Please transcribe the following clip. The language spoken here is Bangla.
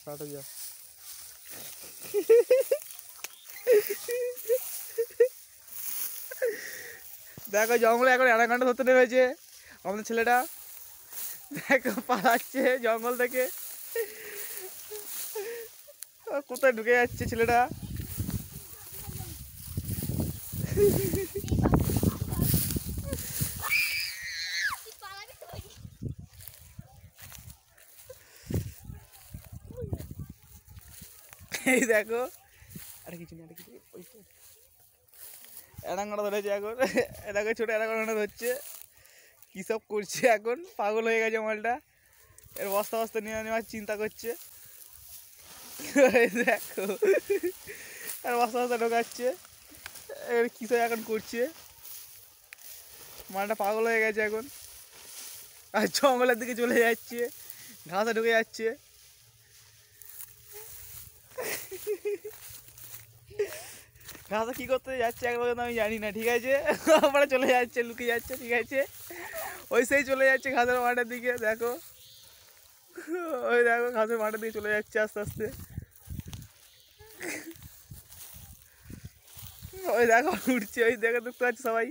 কাটো যা। দেখো জঙ্গলে এখন অ্যানাকন্ডা ধরতে নেমেছে আমাদের ছেলেটা। দেখো পালাচ্ছে জঙ্গল থেকে, কোথায় ঢুকে যাচ্ছে ছেলেটা। এই দেখো আরে কিছু নেই, অ্যানাকন্ডা ধরেছে এখন। দেখো ছোট অ্যানাকন্ডা ধরছে, কী সব করছে এখন, পাগল হয়ে গেছে মালটা। এর বস্তা বস্তা নিয়ে নেওয়ার চিন্তা করছে। দেখো আর বস্তা বস্তা ঢোকাচ্ছে, এর কী সব এখন করছে, মালটা পাগল হয়ে গেছে এখন। আর জঙ্গলের দিকে চলে যাচ্ছে, ঘাসে ঢুকে যাচ্ছে। ঘাসে কী করতে যাচ্ছে একবার আমি জানি না, ঠিক আছে। আমরা চলে যাচ্ছে, লুকিয়ে যাচ্ছে, ঠিক আছে। ওই সেই চলে যাচ্ছে ঘাসের মাঠের দিকে। দেখো ওই দেখো ঘাসের মাঠের দিকে চলে যাচ্ছে আস্তে আস্তে। ওই দেখো উঠছে, ওই দেখো দেখতে পাচ্ছি সবাই।